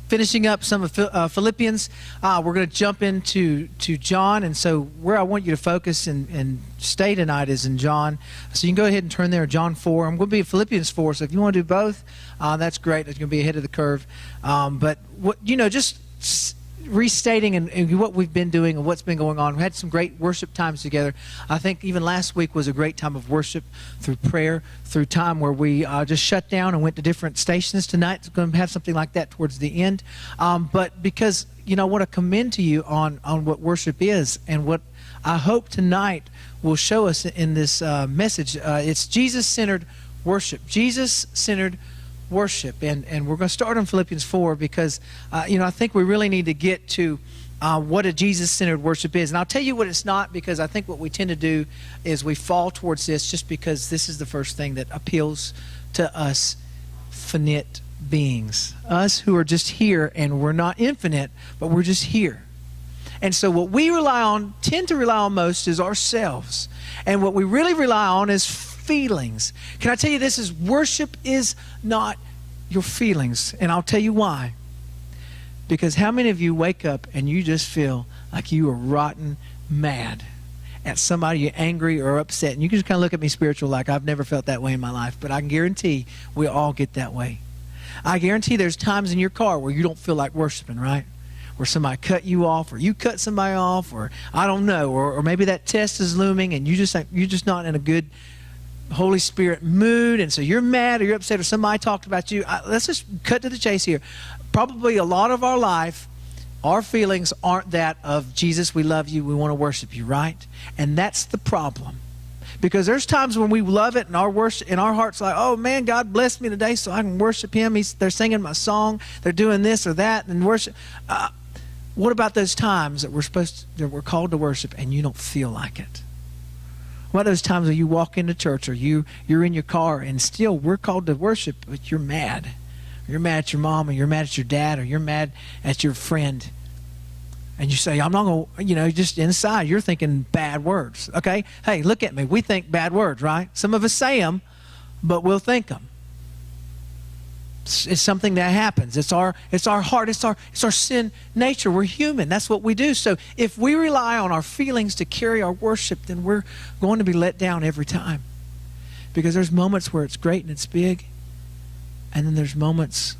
Finishing up some of Philippians, we're going to jump into John, and so where I want you to focus and stay tonight is in John. So you can go ahead and turn there, John 4. I'm going to be in Philippians 4, so if you want to do both, that's great. It's going to be ahead of the curve. But just restating and what we've been doing and what's been going on. We had some great worship times together. I think even last week was a great time of worship through prayer, through time where we just shut down and went to different stations. Tonight, it's going to have something like that towards the end. But because, I want to commend to you on what worship is and what I hope tonight will show us in this message. It's Jesus-centered worship. Jesus-centered worship. And we're going to start on Philippians 4 because, I think we really need to get to what a Jesus-centered worship is. And I'll tell you what it's not, because I think what we tend to do is we fall towards this just because this is the first thing that appeals to us finite beings. Us who are just here, and we're not infinite, but we're just here. And so what we tend to rely on most is ourselves. And what we really rely on is feelings. Can I tell you this? Worship is not your feelings. And I'll tell you why. Because how many of you wake up and you just feel like you are rotten mad at somebody, you're angry or upset, and you can just kind of look at me spiritual like I've never felt that way in my life, but I can guarantee we all get that way. I guarantee there's times in your car where you don't feel like worshiping, right? Where somebody cut you off, or you cut somebody off, or I don't know, or maybe that test is looming and you're just not in a good Holy Spirit mood, and so you're mad or you're upset or somebody talked about you. Let's just cut to the chase here. Probably a lot of our life, our feelings aren't that of Jesus, we love you, we want to worship you, right? And that's the problem. Because there's times when we love it and our worship in our hearts like, oh man, God blessed me today so I can worship him. They're singing my song, they're doing this or that and worship. What about those times that we're called to worship and you don't feel like it? What about those times when you walk into church or you're in your car and still we're called to worship, but you're mad? You're mad at your mom, or you're mad at your dad, or you're mad at your friend. And you say, I'm not going to, just inside you're thinking bad words. Okay? Hey, look at me. We think bad words, right? Some of us say them, but we'll think them. It's something that happens. It's our heart. It's our sin nature. We're human. That's what we do. So if we rely on our feelings to carry our worship, then we're going to be let down every time. Because there's moments where it's great and it's big, and then there's moments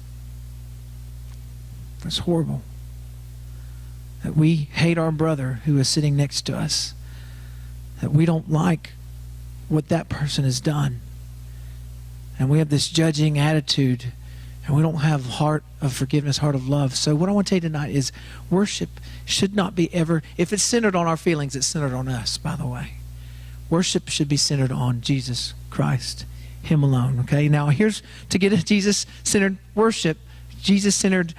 where it's horrible. That we hate our brother who is sitting next to us. That we don't like what that person has done. And we have this judging attitude. And we don't have heart of forgiveness, heart of love. So what I want to tell you tonight is worship should not be ever, if it's centered on our feelings, it's centered on us, by the way. Worship should be centered on Jesus Christ, him alone, okay? Now here's, to get a Jesus-centered worship, Jesus-centered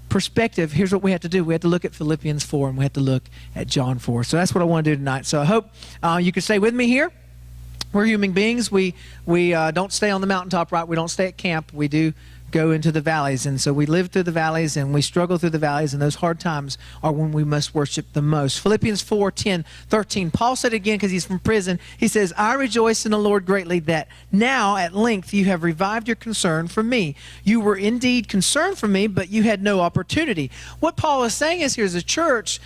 perspective, here's what we have to do. We have to look at Philippians 4 and we have to look at John 4. So that's what I want to do tonight. So I hope you can stay with me here. We're human beings. We don't stay on the mountaintop, right? We don't stay at camp. We do go into the valleys. And so we live through the valleys and we struggle through the valleys, and those hard times are when we must worship the most. Philippians 4:10-13. Paul said again, because he's from prison, he says, I rejoice in the Lord greatly that now at length you have revived your concern for me. You were indeed concerned for me, but you had no opportunity. What Paul is saying is, here's a church,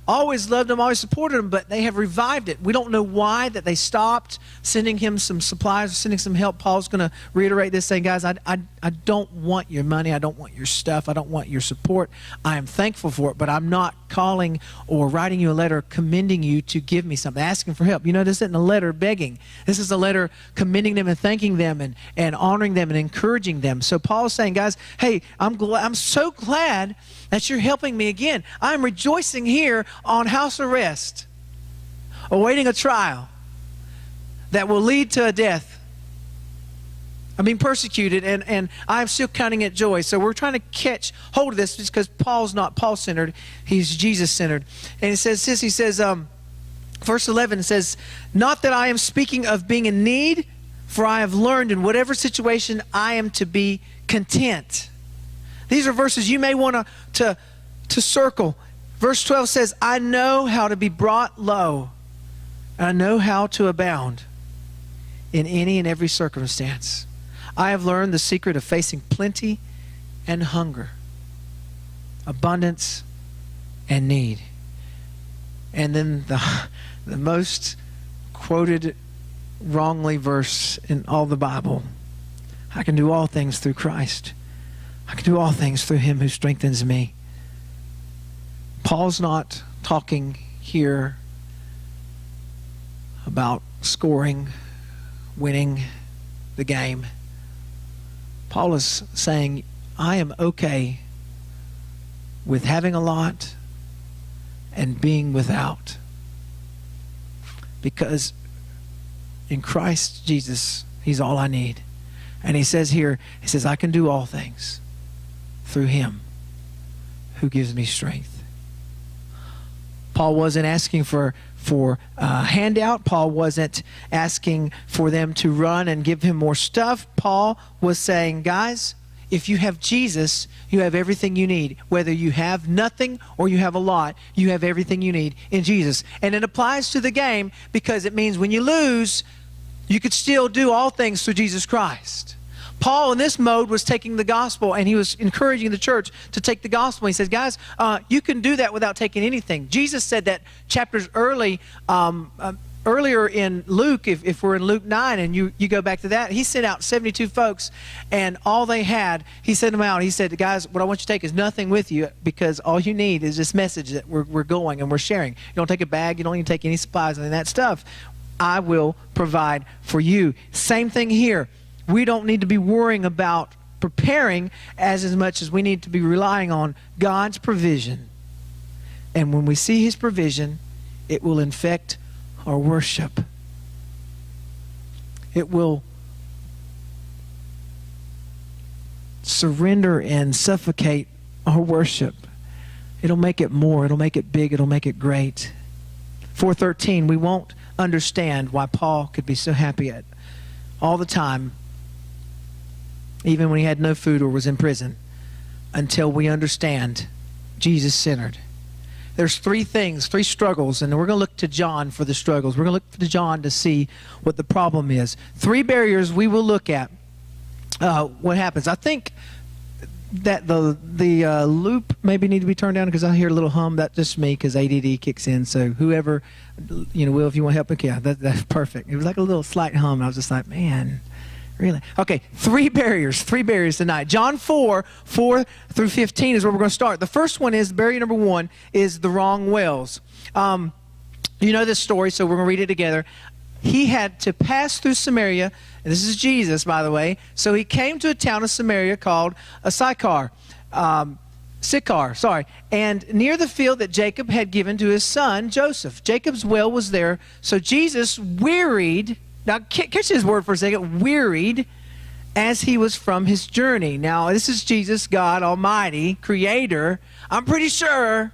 always loved him, always supported him, but they have revived it. We don't know why that they stopped sending him some supplies, sending some help. Paul's going to reiterate this, saying, guys, I don't want your money. I don't want your stuff. I don't want your support. I am thankful for it, but I'm not calling or writing you a letter commending you to give me something, asking for help. This isn't a letter begging. This is a letter commending them and thanking them and honoring them and encouraging them. So Paul's saying, guys, hey, I'm so glad that you're helping me again. I'm rejoicing here on house arrest, awaiting a trial that will lead to a death. I'm being persecuted, and I'm still counting it joy. So we're trying to catch hold of this, just because Paul's not Paul-centered. He's Jesus-centered. And it says this, he says, verse 11 says, not that I am speaking of being in need, for I have learned in whatever situation I am to be content. These are verses you may want to circle. Verse 12 says, I know how to be brought low, and I know how to abound in any and every circumstance. I have learned the secret of facing plenty and hunger, abundance and need. And then the most quoted wrongly verse in all the Bible, I can do all things through Christ. I can do all things through him who strengthens me. Paul's not talking here about scoring, winning the game. Paul is saying, I am okay with having a lot and being without. Because in Christ Jesus, he's all I need. And he says here, he says, I can do all things through him who gives me strength. Paul wasn't asking for a handout. Paul wasn't asking for them to run and give him more stuff. Paul was saying, guys, if you have Jesus, you have everything you need. Whether you have nothing or you have a lot, you have everything you need in Jesus. And it applies to the game because it means when you lose, you could still do all things through Jesus Christ. Paul in this mode was taking the gospel, and he was encouraging the church to take the gospel. He says, guys, you can do that without taking anything. Jesus said that chapters earlier in Luke, if we're in Luke 9 and you go back to that, he sent out 72 folks, and all they had, he sent them out. He said, guys, what I want you to take is nothing with you, because all you need is this message that we're going and we're sharing. You don't take a bag. You don't even take any supplies and that stuff. I will provide for you. Same thing here. We don't need to be worrying about preparing as much as we need to be relying on God's provision. And when we see his provision, it will infect our worship. It will surrender and suffocate our worship. It'll make it more. It'll make it big. It'll make it great. 4:13, we won't understand why Paul could be so happy all the time, even when he had no food or was in prison, until we understand Jesus-centered. There's three things, three struggles, and we're going to look to John for the struggles. We're going to look to John to see what the problem is. Three barriers we will look at. What happens? I think that the loop maybe need to be turned down because I hear a little hum. That's just me because ADD kicks in. So whoever, Will, if you want to help, okay, that's perfect. It was like a little slight hum. I was just like, man. Really? Okay, three barriers tonight. John 4:4-15 is where we're going to start. The first one is, barrier number one, is the wrong wells. You know this story, so we're going to read it together. He had to pass through Samaria, and this is Jesus, by the way. So he came to a town of Samaria called Sychar, and near the field that Jacob had given to his son Joseph. Jacob's well was there, so Jesus wearied. Now, catch his word for a second. Wearied as he was from his journey. Now, this is Jesus, God Almighty, Creator. I'm pretty sure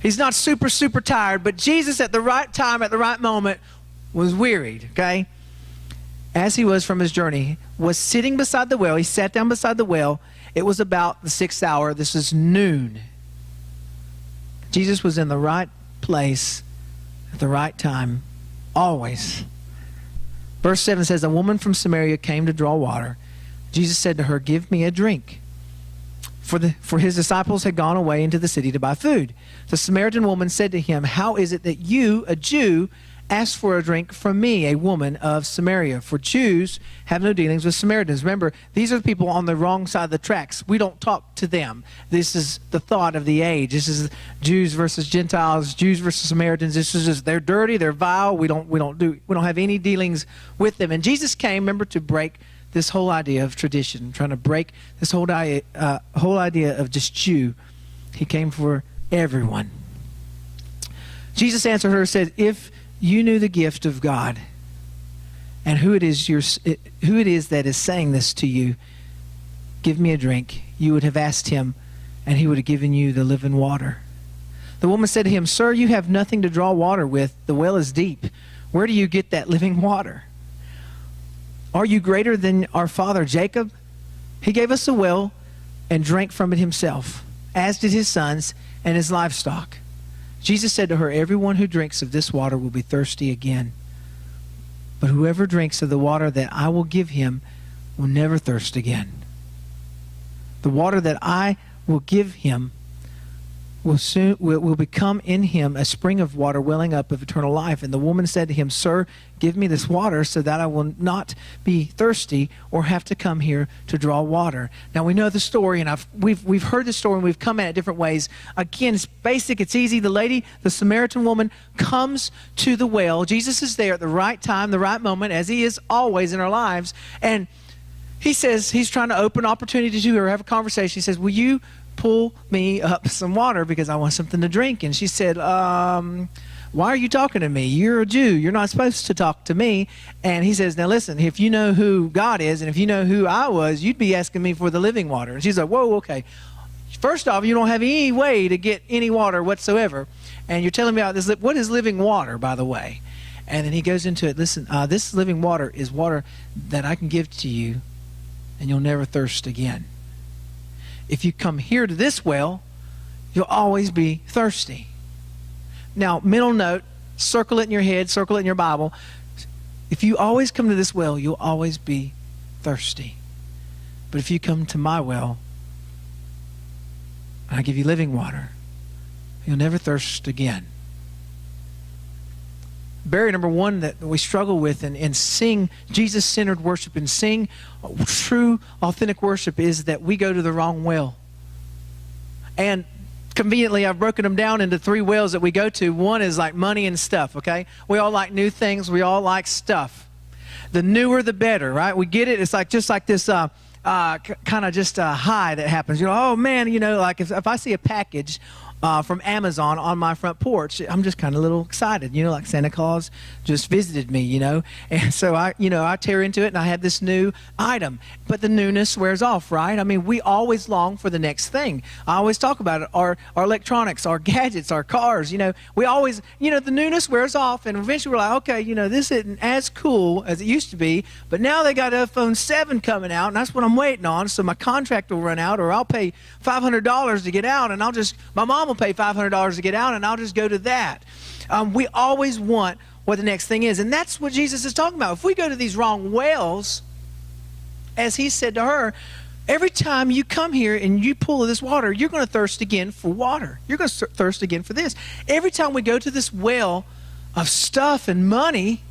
he's not super tired, but Jesus at the right time, at the right moment, was wearied, okay? As he was from his journey, was sitting beside the well. He sat down beside the well. It was about the 6th hour. This is noon. Jesus was in the right place at the right time, always. Verse 7 says, a woman from Samaria came to draw water. Jesus said to her, give me a drink. For his disciples had gone away into the city to buy food. The Samaritan woman said to him, how is it that you, a Jew, ask for a drink from me, a woman of Samaria? For Jews have no dealings with Samaritans. Remember, these are the people on the wrong side of the tracks. We don't talk to them. This is the thought of the age. This is Jews versus Gentiles, Jews versus Samaritans. This is just, they're dirty, they're vile. We don't have any dealings with them. And Jesus came, remember, to break this whole idea of tradition, trying to break this whole idea of just Jew. He came for everyone. Jesus answered her and said, if you knew the gift of God and who it is that is saying this to you, give me a drink, you would have asked him, and he would have given you the living water. The woman said to him, sir, you have nothing to draw water with. The well is deep. Where do you get that living water? Are you greater than our father Jacob? He gave us a well and drank from it himself, as did his sons and his livestock. Jesus said to her, everyone who drinks of this water will be thirsty again. But whoever drinks of the water that I will give him will never thirst again. The water that I will give him will become in him a spring of water welling up of eternal life. And the woman said to him, Sir, give me this water so that I will not be thirsty or have to come here to draw water. Now we know the story, and we've heard the story, and we've come at it different ways. Again, it's basic, it's easy. The lady, the Samaritan woman, comes to the well. Jesus is there at the right time, the right moment, as he is always in our lives. And he says, he's trying to open opportunity to her, have a conversation. He says, will you pull me up some water because I want something to drink? And she said, why are you talking to me? You're a Jew. You're not supposed to talk to me. And he says, now listen, if you know who God is and if you know who I was, you'd be asking me for the living water. And she's like, whoa, okay. First off, you don't have any way to get any water whatsoever. And you're telling me about this. What is living water, by the way? And then he goes into it. Listen, this living water is water that I can give to you, and you'll never thirst again. If you come here to this well, you'll always be thirsty. Now, mental note, circle it in your head, circle it in your Bible. If you always come to this well, you'll always be thirsty. But if you come to my well, and I give you living water, you'll never thirst again. Barrier number one that we struggle with in seeing Jesus-centered worship and seeing true, authentic worship is that we go to the wrong well. And conveniently, I've broken them down into 3 wells that we go to. One is like money and stuff, okay? We all like new things. We all like stuff. The newer, the better, right? We get it. It's like just like this kind of just a high that happens. You know, oh, man, you know, like if I see a package from Amazon on my front porch, I'm just kind of a little excited, you know, like Santa Claus just visited me, you know. And so I tear into it and I have this new item. But the newness wears off, right? I mean, we always long for the next thing. I always talk about it, our electronics, our gadgets, our cars, you know. We always, you know, the newness wears off and eventually we're like, okay, you know, this isn't as cool as it used to be, but now they got iPhone 7 coming out and that's what I'm waiting on. So my contract will run out, or I'll pay $500 to get out, and my mom will pay $500 to get out, and I'll just go to that. We always want what the next thing is, and that's what Jesus is talking about. If we go to these wrong wells, as he said to her, every time you come here and you pull this water, you're going to thirst again for water. You're going to thirst again for this. Every time we go to this well of stuff and money,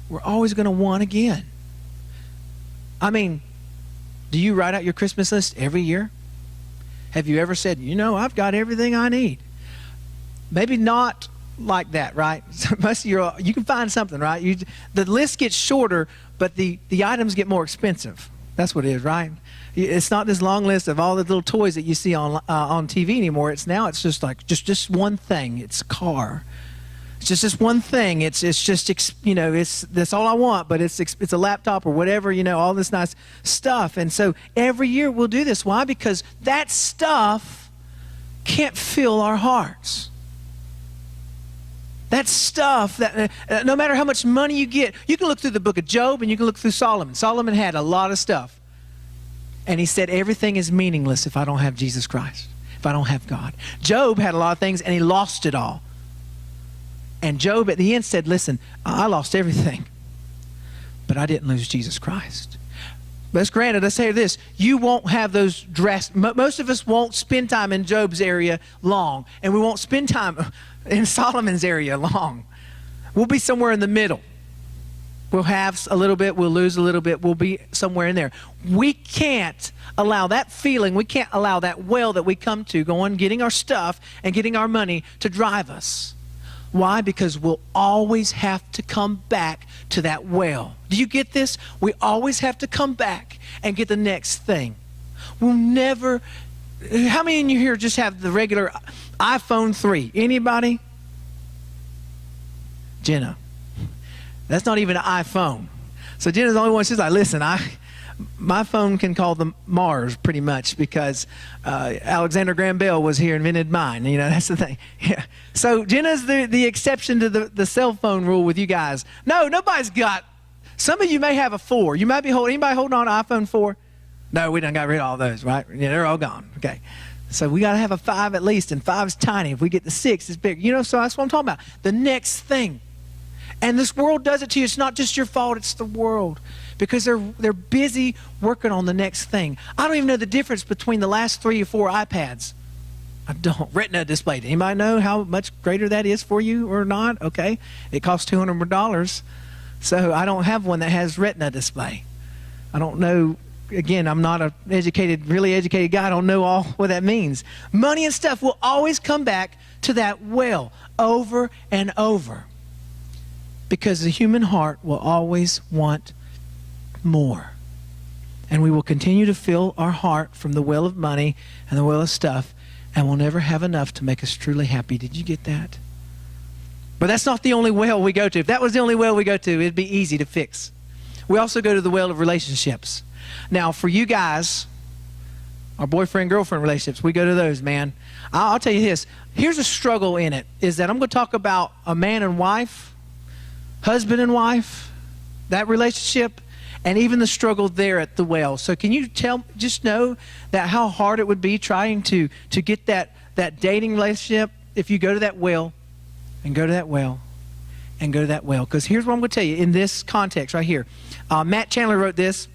we're always going to want again. I mean, do you write out your Christmas list every year? Have you ever said, you know, I've got everything I need? Maybe not like that, right? Most of you can find something, right? The list gets shorter, but the items get more expensive. That's what it is, right? It's not this long list of all the little toys that you see on TV anymore. It's just like just one thing. It's a car. It's just this one thing. It's just, you know, that's all I want, but it's a laptop or whatever, you know, all this nice stuff. And so every year we'll do this. Why? Because that stuff can't fill our hearts. That stuff, that no matter how much money you get, you can look through the book of Job and you can look through Solomon. Solomon had a lot of stuff. And he said, everything is meaningless if I don't have Jesus Christ, if I don't have God. Job had a lot of things and he lost it all. And Job at the end said, listen, I lost everything, but I didn't lose Jesus Christ. But granted, I say this, you won't have those dressed. Most of us won't spend time in Job's area long, and we won't spend time in Solomon's area long. We'll be somewhere in the middle. We'll have a little bit, we'll lose a little bit, we'll be somewhere in there. We can't allow that feeling, we can't allow that well that we come to, going, getting our stuff and getting our money to drive us. Why? Because we'll always have to come back to that well. Do you get this? We always have to come back and get the next thing. We'll never... How many of you here just have the regular iPhone 3? Anybody? Jenna. That's not even an iPhone. So Jenna's the only one. She's like, listen, my phone can call the Mars pretty much because Alexander Graham Bell was here and invented mine. You know, that's the thing. Yeah. So Jenna's the exception to the cell phone rule with you guys. No, nobody's got. Some of you may have a 4. You might be anybody holding on to iPhone 4? No, we done got rid of all those, right? Yeah, they're all gone. Okay. So we got to have a 5 at least, and 5's tiny. If we get the 6, it's big. You know, so that's what I'm talking about. The next thing. And this world does it to you. It's not just your fault, it's the world. Because they're busy working on the next thing. I don't even know the difference between the last 3 or 4 iPads. I don't. Retina display. Anybody know how much greater that is for you or not? Okay. It costs $200 more. So I don't have one that has Retina display. I don't know. Again, I'm not a really educated guy. I don't know all what that means. Money and stuff will always come back to that well over and over. Because the human heart will always want more. And we will continue to fill our heart from the well of money and the well of stuff, and we'll never have enough to make us truly happy. Did you get that? But that's not the only well we go to. If that was the only well we go to, it'd be easy to fix. We also go to the well of relationships. Now, for you guys, our boyfriend-girlfriend relationships, we go to those, man. I'll tell you this. Here's a struggle in it, is that I'm going to talk about a man and wife, husband and wife, that relationship, and even the struggle there at the well. So can you just know that how hard it would be trying to get that dating relationship if you go to that well and go to that well and go to that well. Because here's what I'm going to tell you in this context right here. Matt Chandler wrote this.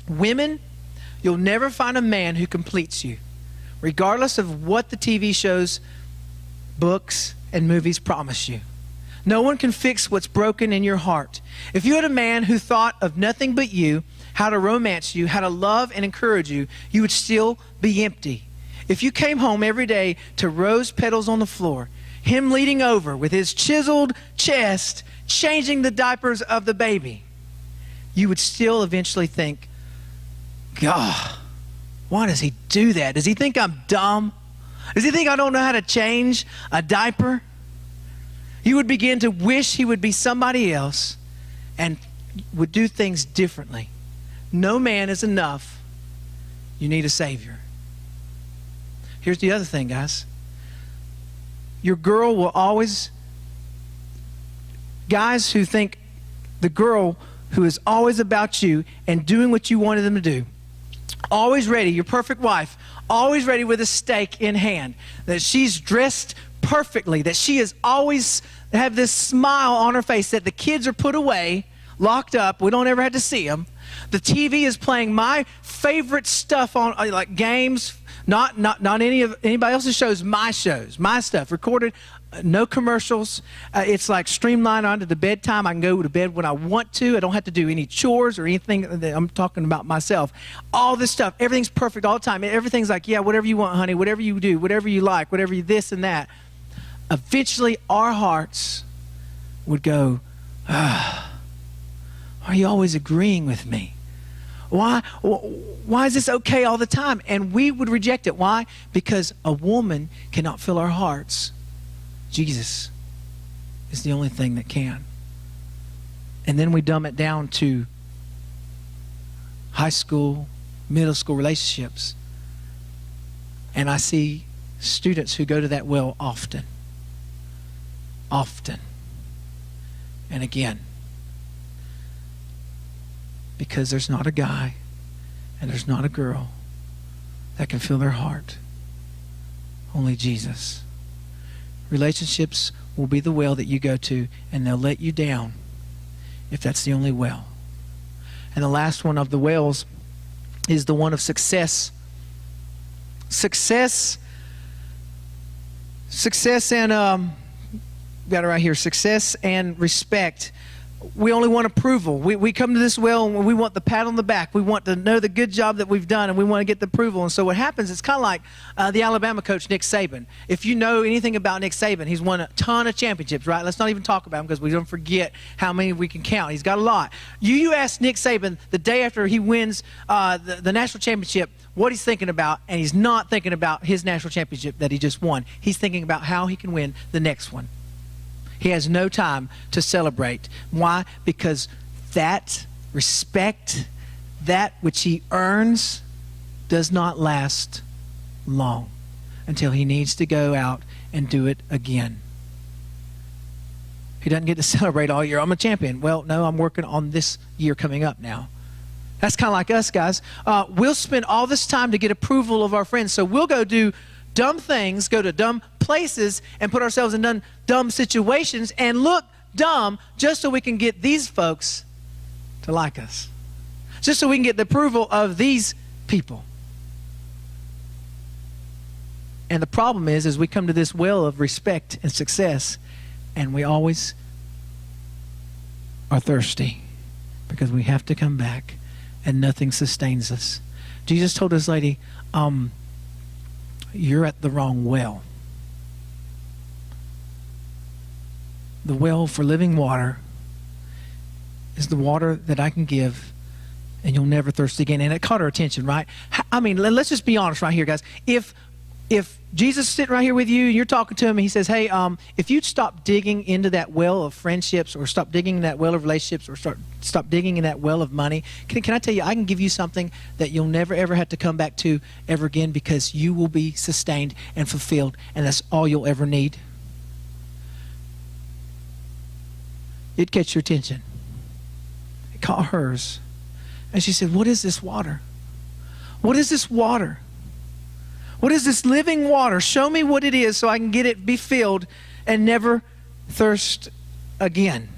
Women, you'll never find a man who completes you, regardless of what the TV shows, books, and movies promise you. No one can fix what's broken in your heart. If you had a man who thought of nothing but you, how to romance you, how to love and encourage you, you would still be empty. If you came home every day to rose petals on the floor, him leaning over with his chiseled chest, changing the diapers of the baby, you would still eventually think, God, why does he do that? Does he think I'm dumb? Does he think I don't know how to change a diaper? You would begin to wish he would be somebody else and would do things differently. No man is enough. You need a Savior. Here's the other thing, guys. Your girl will always... Guys who think the girl who is always about you and doing what you wanted them to do, always ready, your perfect wife, always ready with a steak in hand, that she's dressed perfectly, that she is always have this smile on her face, that the kids are put away, locked up, we don't ever have to see them. The TV is playing my favorite stuff on, like games, not anybody else's shows, my stuff, recorded, no commercials. It's like streamlined onto the bedtime. I can go to bed when I want to. I don't have to do any chores or anything. I'm talking about myself. All this stuff, everything's perfect all the time. Everything's like, yeah, whatever you want, honey, whatever you do, whatever you like, whatever you this and that. Eventually, our hearts would go, are you always agreeing with me? Why is this okay all the time? And we would reject it. Why? Because a woman cannot fill our hearts. Jesus is the only thing that can. And then we dumb it down to high school, middle school relationships. And I see students who go to that well often. And again. Because there's not a guy and there's not a girl that can fill their heart. Only Jesus. Relationships will be the well that you go to, and they'll let you down if that's the only well. And the last one of the wells is the one of success. Success and got it right here. Success and respect. We only want approval. We come to this well and we want the pat on the back. We want to know the good job that we've done, and we want to get the approval. And so what happens, it's kind of like the Alabama coach, Nick Saban. If you know anything about Nick Saban, he's won a ton of championships, right? Let's not even talk about him because we don't forget how many we can count. He's got a lot. You ask Nick Saban the day after he wins the national championship what he's thinking about, and he's not thinking about his national championship that he just won. He's thinking about how he can win the next one. He has no time to celebrate. Why? Because that respect, that which he earns, does not last long until he needs to go out and do it again. He doesn't get to celebrate all year. I'm a champion. Well, no, I'm working on this year coming up now. That's kind of like us, guys. We'll spend all this time to get approval of our friends. So we'll go do dumb things, go to dumb places, and put ourselves in dumb situations and look dumb just so we can get these folks to like us. Just so we can get the approval of these people. And the problem is we come to this well of respect and success, and we always are thirsty because we have to come back and nothing sustains us. Jesus told this lady, you're at the wrong well. The well for living water is the water that I can give, and you'll never thirst again. And it caught her attention, right? I mean, let's just be honest right here, guys. If Jesus is sitting right here with you, and you're talking to him, and he says, hey, if you'd stop digging into that well of friendships, or stop digging in that well of relationships, or stop digging in that well of money, can I tell you, I can give you something that you'll never, ever have to come back to ever again, because you will be sustained and fulfilled, and that's all you'll ever need. It'd catch your attention. It caught hers. And she said, what is this water? What is this water? What is this living water? Show me what it is so I can get it, be filled, and never thirst again.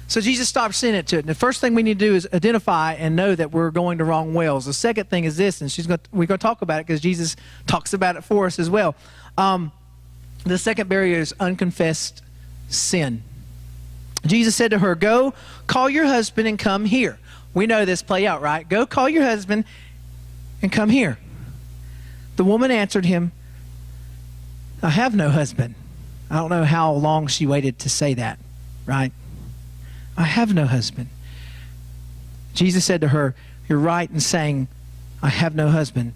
So Jesus stopped sending it to it. And the first thing we need to do is identify and know that we're going to wrong wells. The second thing is this, and we're going to talk about it because Jesus talks about it for us as well. The second barrier is unconfessed sin. Jesus said to her, go call your husband and come here. We know this play out, right? Go call your husband and come here. The woman answered him, I have no husband. I don't know how long she waited to say that, right? I have no husband. Jesus said to her, you're right in saying, I have no husband,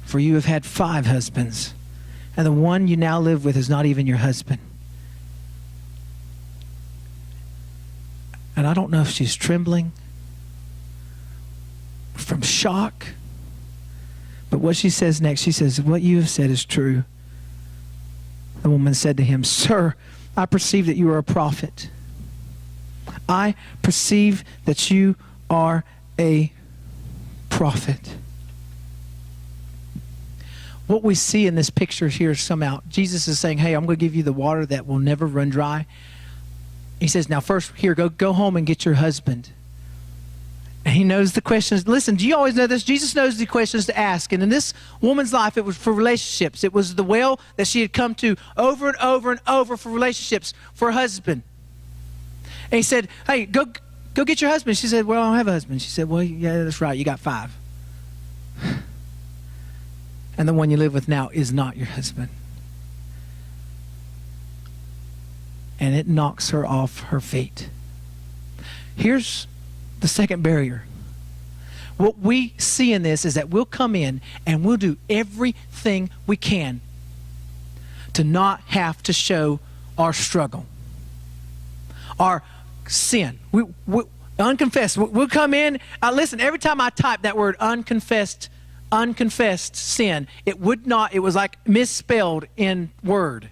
for you have had 5 husbands, and the one you now live with is not even your husband. And I don't know if she's trembling from shock, but what she says next, she says, what you have said is true. The woman said to him, sir, I perceive that you are a prophet. I perceive that you are a prophet. What we see in this picture here somehow, Jesus is saying, hey, I'm going to give you the water that will never run dry. He says, now first, here, go home and get your husband. And he knows the questions. Listen, do you always know this? Jesus knows the questions to ask. And in this woman's life, it was for relationships. It was the well that she had come to over and over and over for relationships, for a husband. And he said, hey, go get your husband. She said, well, I don't have a husband. She said, well, yeah, that's right. You got 5. And the one you live with now is not your husband. And it knocks her off her feet. Here's the second barrier. What we see in this is that we'll come in and we'll do everything we can to not have to show our struggle, our sin. We unconfessed. We'll come in. Listen, every time I type that word unconfessed sin, it was like misspelled in Word.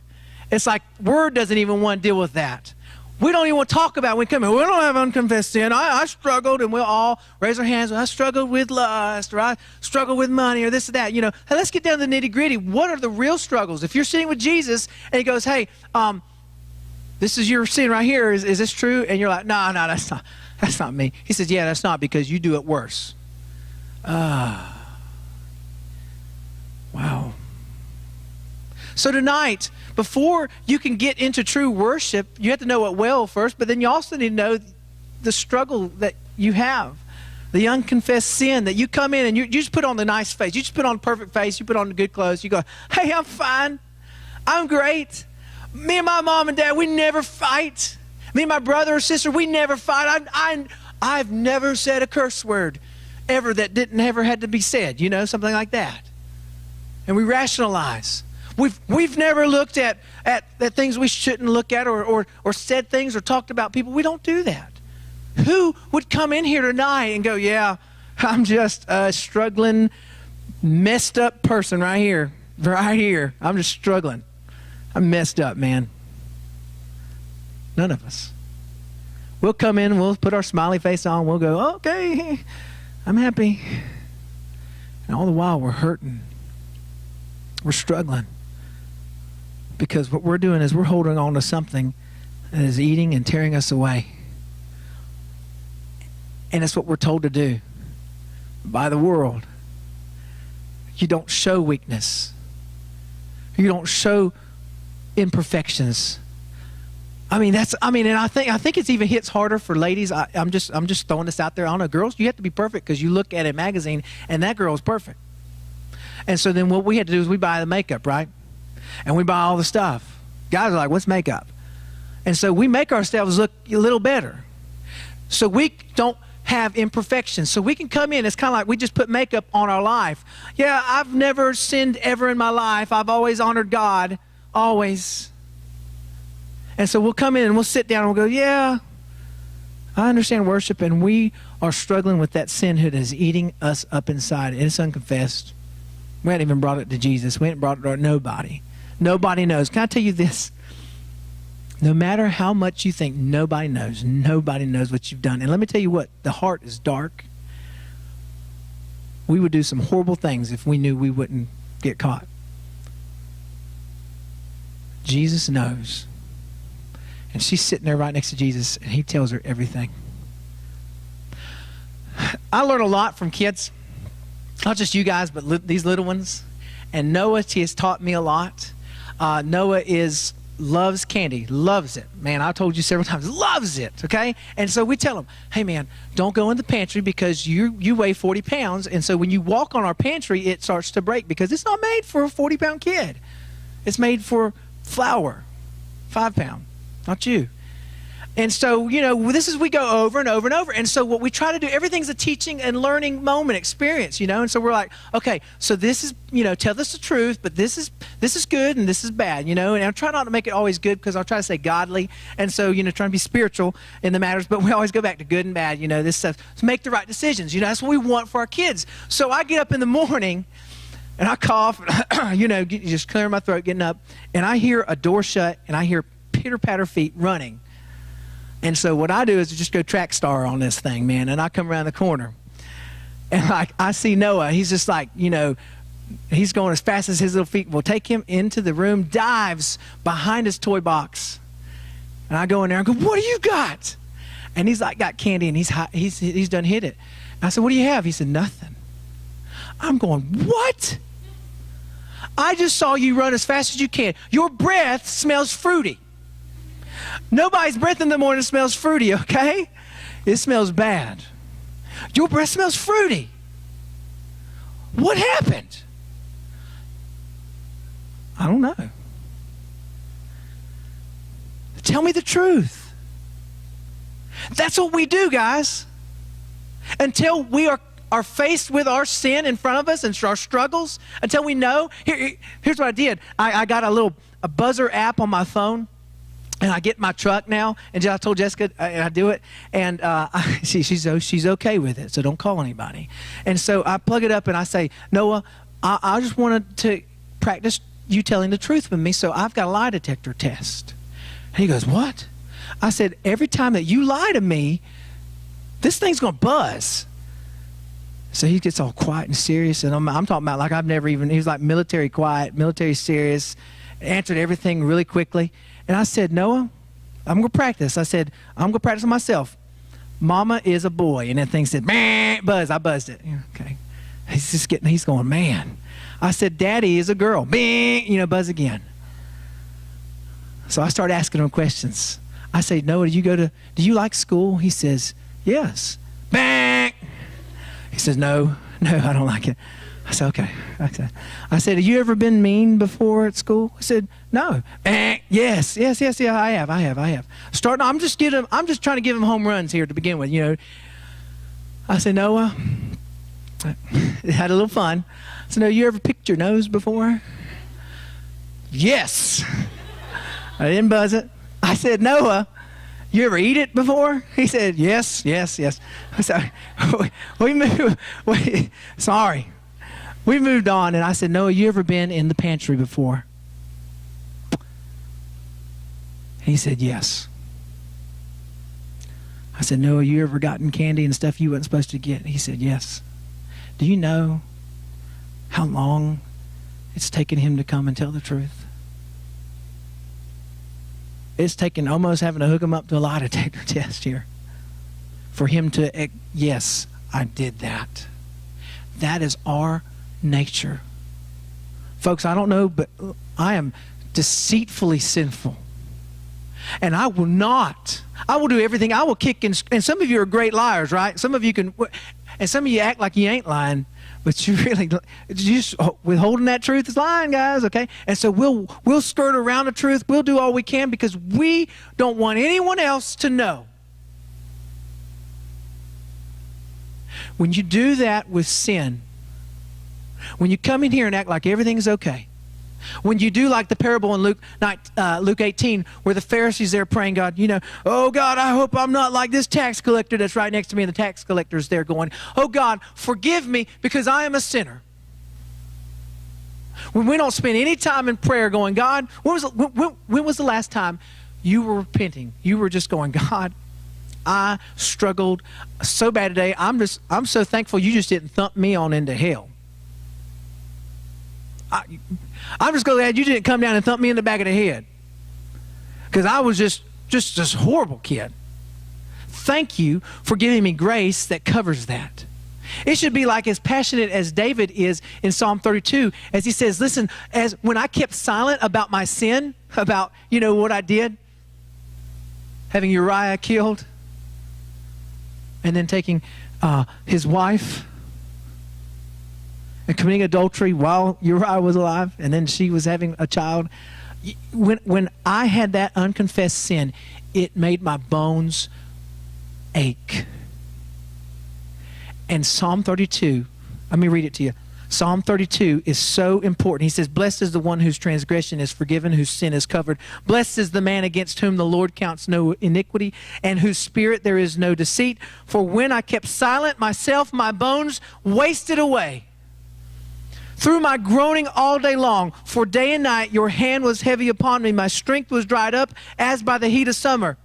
It's like Word doesn't even want to deal with that. We don't even want to talk about it when we come in. We don't have unconfessed sin. I struggled, and we'll all raise our hands. I struggled with lust, or I struggled with money, or this or that. You know, hey, let's get down to the nitty-gritty. What are the real struggles? If you're sitting with Jesus, and he goes, hey, this is your sin right here. Is this true? And you're like, no, that's not me. He says, yeah, that's not, because you do it worse. Wow. So tonight, before you can get into true worship, you have to know it well first, but then you also need to know the struggle that you have, the unconfessed sin that you come in and you just put on the nice face. You just put on a perfect face. You put on the good clothes. You go, hey, I'm fine. I'm great. Me and my mom and dad, we never fight. Me and my brother or sister, we never fight. I've never said a curse word ever that didn't ever had to be said, you know, something like that. And we rationalize. We've never looked at things we shouldn't look at, or said things or talked about people. We don't do that. Who would come in here tonight and go, yeah, I'm just a struggling, messed up person right here. I'm just struggling. I'm messed up, man. None of us. We'll come in, we'll put our smiley face on, we'll go, okay, I'm happy. And all the while we're hurting. We're struggling. Because what we're doing is we're holding on to something that is eating and tearing us away. And it's what we're told to do by the world. You don't show weakness. You don't show imperfections. And I think it's even hits harder for ladies. I'm just throwing this out there. I don't know, girls, you have to be perfect because you look at a magazine and that girl is perfect. And so then what we had to do is we buy the makeup, right? And we buy all the stuff. Guys are like, what's makeup? And so we make ourselves look a little better. So we don't have imperfections. So we can come in, it's kind of like we just put makeup on our life. Yeah, I've never sinned ever in my life. I've always honored God, always. And so we'll come in and we'll sit down and we'll go, yeah, I understand worship, and we are struggling with that sin that is eating us up inside. And it's unconfessed. We hadn't even brought it to Jesus. We hadn't brought it to nobody. Nobody knows. Can I tell you this? No matter how much you think nobody knows what you've done. And let me tell you what, the heart is dark. We would do some horrible things if we knew we wouldn't get caught. Jesus knows. And she's sitting there right next to Jesus, and he tells her everything. I learn a lot from kids. Not just you guys, but these little ones. And Noah, he has taught me a lot. Noah loves candy, loves it. Man, I told you several times, loves it, okay? And so we tell him, hey man, don't go in the pantry because you weigh 40 pounds. And so when you walk on our pantry, it starts to break because it's not made for a 40-pound kid. It's made for flour, 5-pound, not you. And so, this is, we go over and over and over. And so what we try to do, everything's a teaching and learning moment, experience, And so we're like, okay, so this is, tell us the truth, but this is good and this is bad, And I try not to make it always good because I'll try to say godly. And so, trying to be spiritual in the matters, but we always go back to good and bad, this stuff. So make the right decisions. That's what we want for our kids. So I get up in the morning and I cough, just clearing my throat, getting up, and I hear a door shut and I hear pitter-patter feet running. And so what I do is just go track star on this thing, man. And I come around the corner. And I see Noah. He's just like, he's going as fast as his little feet will take him into the room, dives behind his toy box. And I go in there and go, what do you got? And he's like, got candy, and he's done hit it. And I said, what do you have? He said, nothing. I'm going, what? I just saw you run as fast as you can. Your breath smells fruity. Nobody's breath in the morning smells fruity, okay? It smells bad. Your breath smells fruity. What happened? I don't know. Tell me the truth. That's what we do, guys. Until we are faced with our sin in front of us and our struggles, until we know. Here's what I did. I got a buzzer app on my phone. And I get in my truck now, and I told Jessica, and I do it, and she's okay with it, so don't call anybody. And so I plug it up, and I say, Noah, I just wanted to practice you telling the truth with me, so I've got a lie detector test. And he goes, what? I said, every time that you lie to me, this thing's going to buzz. So he gets all quiet and serious, and I'm talking about like he was like military quiet, military serious, answered everything really quickly. And I said, Noah, I'm going to practice. I said, I'm going to practice on myself. Mama is a boy. And that thing said, man, buzz. I buzzed it. Okay. He's going, man. I said, Daddy is a girl. Bing, buzz again. So I started asking him questions. I say, Noah, do you like school? He says, yes. Bang. He says, no, I don't like it. I said, okay. I said, have you ever been mean before at school? I said, no. Yes, I have. I'm just trying to give him home runs here to begin with, I said, Noah, had a little fun. I said, Noah, you ever picked your nose before? Yes. I didn't buzz it. I said, Noah, you ever eat it before? He said, yes. I said, sorry. We moved on, and I said, Noah, you ever been in the pantry before? He said, yes. I said, Noah, you ever gotten candy and stuff you weren't supposed to get? He said, yes. Do you know how long it's taken him to come and tell the truth? it's taken almost having to hook him up to a lie detector test here for him to, yes, I did that. That is our nature. Folks, I don't know, but I am deceitfully sinful. And I will do everything. I will kick and some of you are great liars, right? Some of you can, and some of you act like you ain't lying, but you really, just withholding that truth is lying, guys, okay? And so we'll skirt around the truth. We'll do all we can because we don't want anyone else to know. When you do that with sin, when you come in here and act like everything is okay, when you do like the parable in Luke 18, where the Pharisees there praying, God, oh God, I hope I'm not like this tax collector that's right next to me, and the tax collector's there going, oh God, forgive me because I am a sinner. When we don't spend any time in prayer going, God, when was the last time you were repenting? You were just going, God, I struggled so bad today. I'm so thankful you just didn't thump me on into hell. I'm just glad you didn't come down and thump me in the back of the head, because I was just this horrible kid. Thank you for giving me grace that covers that. It should be like as passionate as David is in Psalm 32, as he says, listen, as when I kept silent about my sin, about, what I did, having Uriah killed, and then taking his wife, and committing adultery while Uriah was alive, and then she was having a child. When I had that unconfessed sin, it made my bones ache. And Psalm 32, let me read it to you. Psalm 32 is so important. He says, blessed is the one whose transgression is forgiven, whose sin is covered. Blessed is the man against whom the Lord counts no iniquity, and whose spirit there is no deceit. For when I kept silent myself, my bones wasted away through my groaning all day long. For day and night your hand was heavy upon me. My strength was dried up as by the heat of summer.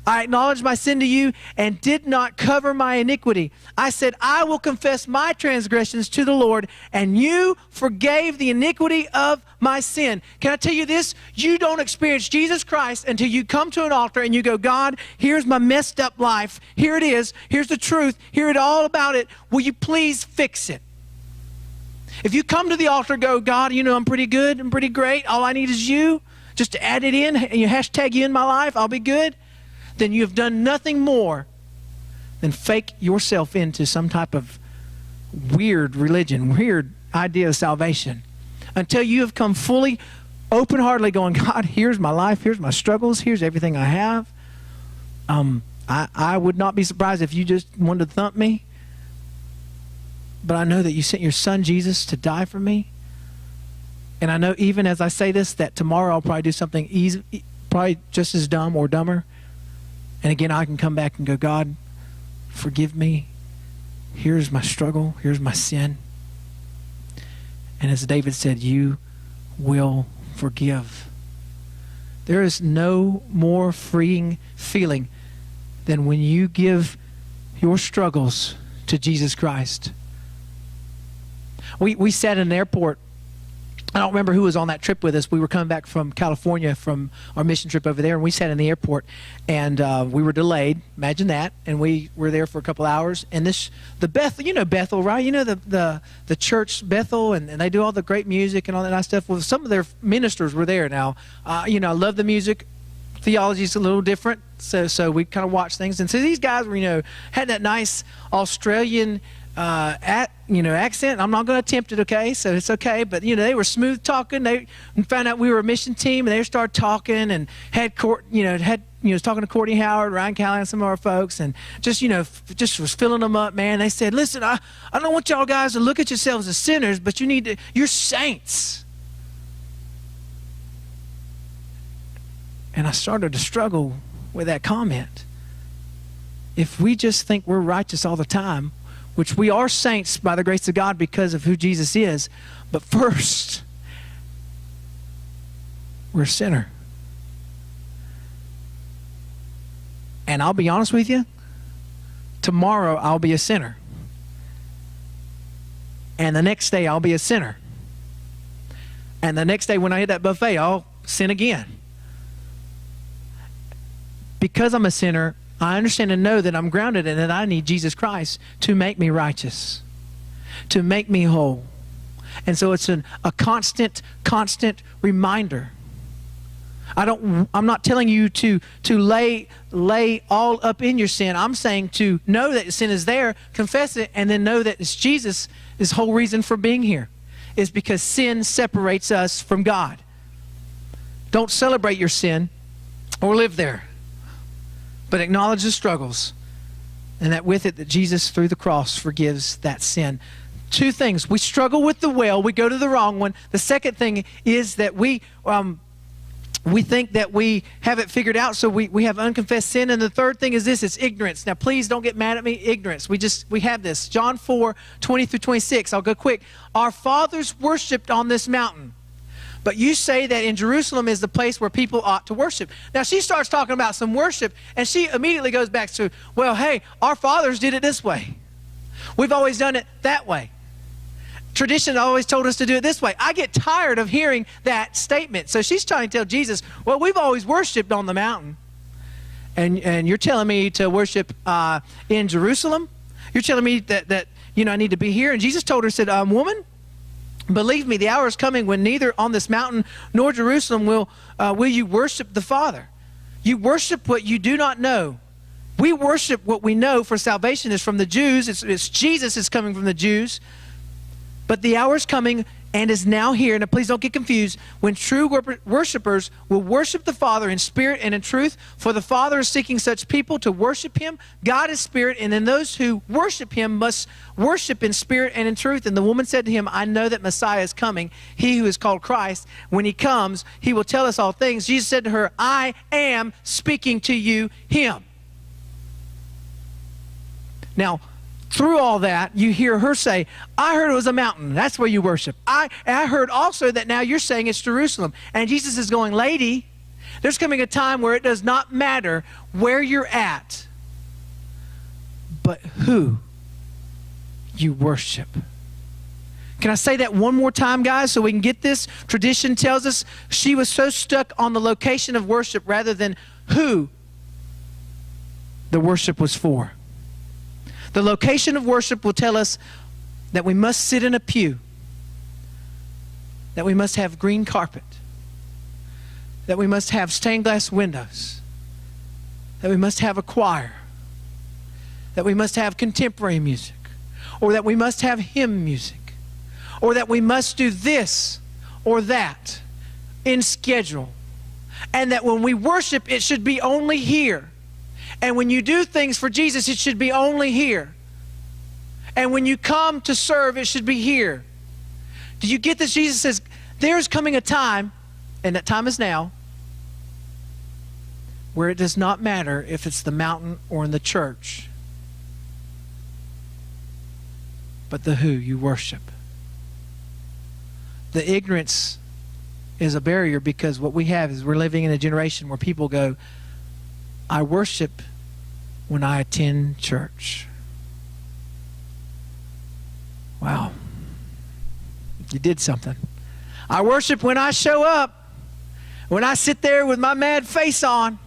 I acknowledged my sin to you and did not cover my iniquity. I said, I will confess my transgressions to the Lord, and you forgave the iniquity of my sin. Can I tell you this? You don't experience Jesus Christ until you come to an altar and you go, God, here's my messed up life. Here it is. Here's the truth. Hear it all about it. Will you please fix it? If you come to the altar and go, God, I'm pretty good, I'm pretty great, all I need is you, just to add it in, and you hashtag you in my life, I'll be good, then you have done nothing more than fake yourself into some type of weird religion, weird idea of salvation, until you have come fully, open-heartedly going, God, here's my life, here's my struggles, here's everything I have. I would not be surprised if you just wanted to thump me. But I know that you sent your son, Jesus, to die for me. And I know even as I say this, that tomorrow I'll probably do something easy, probably just as dumb or dumber. And again, I can come back and go, God, forgive me. Here's my struggle. Here's my sin. And as David said, you will forgive. There is no more freeing feeling than when you give your struggles to Jesus Christ. We sat in an airport. I don't remember who was on that trip with us. We were coming back from California from our mission trip over there, and we sat in the airport, and we were delayed. Imagine that. And we were there for a couple hours. And the Bethel, Bethel, right? The church Bethel, and they do all the great music and all that nice stuff. Well, some of their ministers were there. Now, I love the music. Theology's a little different, so we kind of watch things. And so these guys were, had that nice Australian accent. I'm not going to attempt it, okay? So it's okay. But, they were smooth talking. They found out we were a mission team, and they started talking and had was talking to Courtney Howard, Ryan Callahan, some of our folks, and just was filling them up, man. They said, listen, I don't want y'all guys to look at yourselves as sinners, but you're saints. And I started to struggle with that comment. If we just think we're righteous all the time, which we are saints by the grace of God because of who Jesus is, but first, we're a sinner. And I'll be honest with you, tomorrow I'll be a sinner. And the next day I'll be a sinner. And the next day when I hit that buffet, I'll sin again. because I'm a sinner, I understand and know that I'm grounded and that I need Jesus Christ to make me righteous, to make me whole. And so it's a constant reminder. I'm not telling you to lay all up in your sin. I'm saying to know that sin is there, confess it, and then know that it's Jesus' whole reason for being here is because sin separates us from God. Don't celebrate your sin or live there, but acknowledge the struggles, and that with it that Jesus through the cross forgives that sin. Two things. We struggle with the well. We go to the wrong one. The second thing is that we think that we have it figured out, so we have unconfessed sin. And the third thing is this, it's ignorance. Now, please don't get mad at me. Ignorance. We have this. John 4, 20 through 26. I'll go quick. Our fathers worshipped on this mountain, but you say that in Jerusalem is the place where people ought to worship. Now, she starts talking about some worship, and she immediately goes back to, well, hey, our fathers did it this way. We've always done it that way. Tradition always told us to do it this way. I get tired of hearing that statement. So she's trying to tell Jesus, well, we've always worshiped on the mountain. And you're telling me to worship in Jerusalem? You're telling me that I need to be here? And Jesus told her, said, woman, believe me, the hour is coming when neither on this mountain nor Jerusalem will you worship the Father. You worship what you do not know. We worship what we know, for salvation is from the Jews. It's Jesus is coming from the Jews. But the hour is coming and is now here. Now, please don't get confused. When true worshipers will worship the Father in spirit and in truth, for the Father is seeking such people to worship Him. God is spirit, and then those who worship Him must worship in spirit and in truth. And the woman said to him, I know that Messiah is coming, He who is called Christ. When He comes, He will tell us all things. Jesus said to her, I am speaking to you Him. Now, through all that, you hear her say, I heard it was a mountain. That's where you worship. I heard also that now you're saying it's Jerusalem. And Jesus is going, lady, there's coming a time where it does not matter where you're at, but who you worship. Can I say that one more time, guys, so we can get this? Tradition tells us she was so stuck on the location of worship rather than who the worship was for. The location of worship will tell us that we must sit in a pew, that we must have green carpet, that we must have stained glass windows, that we must have a choir, that we must have contemporary music, or that we must have hymn music, or that we must do this or that in schedule, and that when we worship, it should be only here. And when you do things for Jesus, it should be only here. And when you come to serve, it should be here. Do you get this? Jesus says, there's coming a time, and that time is now, where it does not matter if it's the mountain or in the church, but the who you worship. The ignorance is a barrier, because what we have is we're living in a generation where people go, I worship when I attend church. Wow. You did something. I worship when I show up. When I sit there with my mad face on.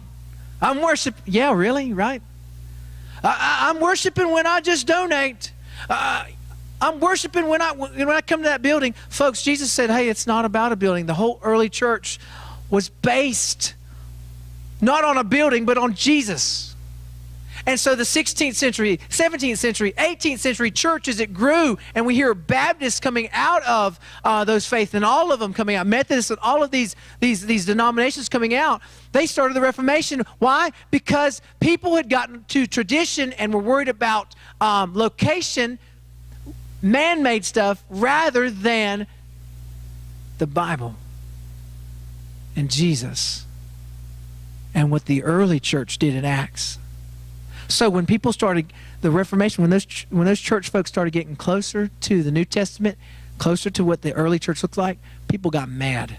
I'm worshiping. Yeah, really? Right? I'm worshiping when I just donate. I'm worshiping when I come to that building. Folks, Jesus said, hey, it's not about a building. The whole early church was based not on a building, but on Jesus. And so the 16th century, 17th century, 18th century churches, it grew, and we hear Baptists coming out of those faiths, and all of them coming out, Methodists, and all of these denominations coming out. They started the Reformation. Why? Because people had gotten to tradition and were worried about location, man-made stuff, rather than the Bible and Jesus and what the early church did in Acts. So when people started the Reformation, when those church folks started getting closer to the New Testament, closer to what the early church looked like, people got mad.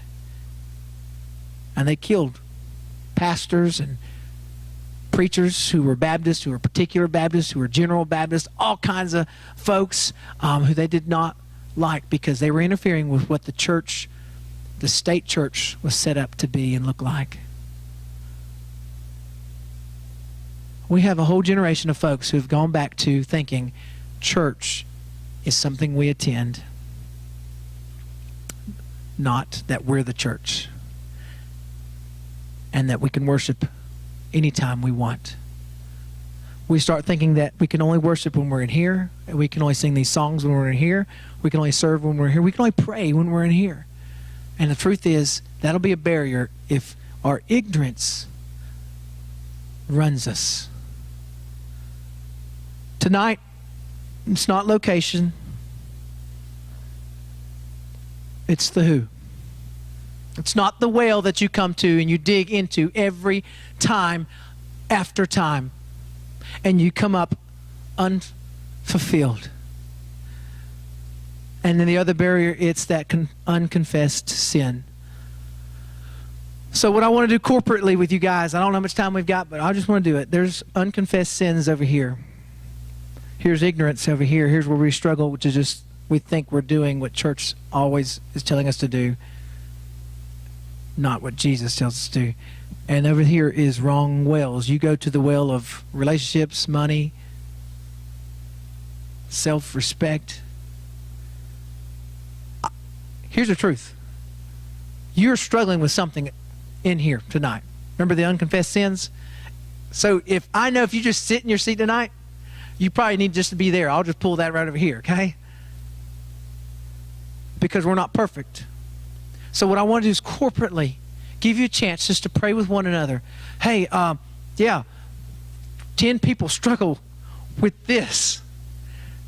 And they killed pastors and preachers who were Baptists, who were particular Baptists, who were general Baptists, all kinds of folks who they did not like, because they were interfering with what the church, the state church, was set up to be and look like. We have a whole generation of folks who have gone back to thinking church is something we attend, not that we're the church, and that we can worship anytime we want. We start thinking that we can only worship when we're in here, and we can only sing these songs when we're in here, we can only serve when we're here, we can only pray when we're in here. And the truth is, that'll be a barrier if our ignorance runs us. Tonight, it's not location, it's the who. It's not the well that you come to and you dig into every time after time, and you come up unfulfilled. And then the other barrier, it's that unconfessed sin. So what I want to do corporately with you guys, I don't know how much time we've got, but I just want to do it. There's unconfessed sins over here. Here's ignorance over here. Here's where we struggle to just, we think we're doing what church always is telling us to do, not what Jesus tells us to do. And over here is wrong wells. You go to the well of relationships, money, self-respect. Here's the truth. You're struggling with something in here tonight. Remember the unconfessed sins? So if you just sit in your seat tonight, you probably need just to be there. I'll just pull that right over here, okay? Because we're not perfect. So what I want to do is corporately give you a chance just to pray with one another. Hey, 10 people struggle with this,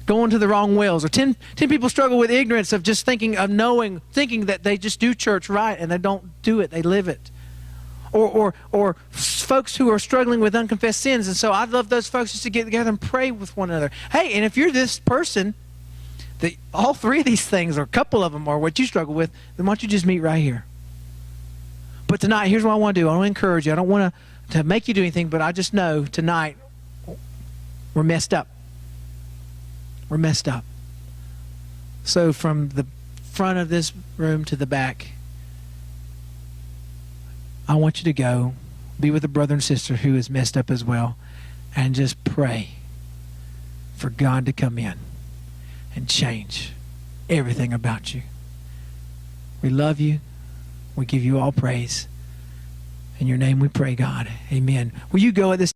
going to the wrong wells. Or 10 people struggle with ignorance of just thinking that they just do church right and they don't do it, they live it. Or folks who are struggling with unconfessed sins. And so I'd love those folks just to get together and pray with one another. Hey, and if you're this person, that all three of these things or a couple of them are what you struggle with, then why don't you just meet right here? But tonight, here's what I want to do. I want to encourage you. I don't want to make you do anything, but I just know tonight we're messed up. We're messed up. So from the front of this room to the back, I want you to go be with a brother and sister who is messed up as well, and just pray for God to come in and change everything about you. We love you. We give you all praise. In your name we pray, God. Amen. Will you go at this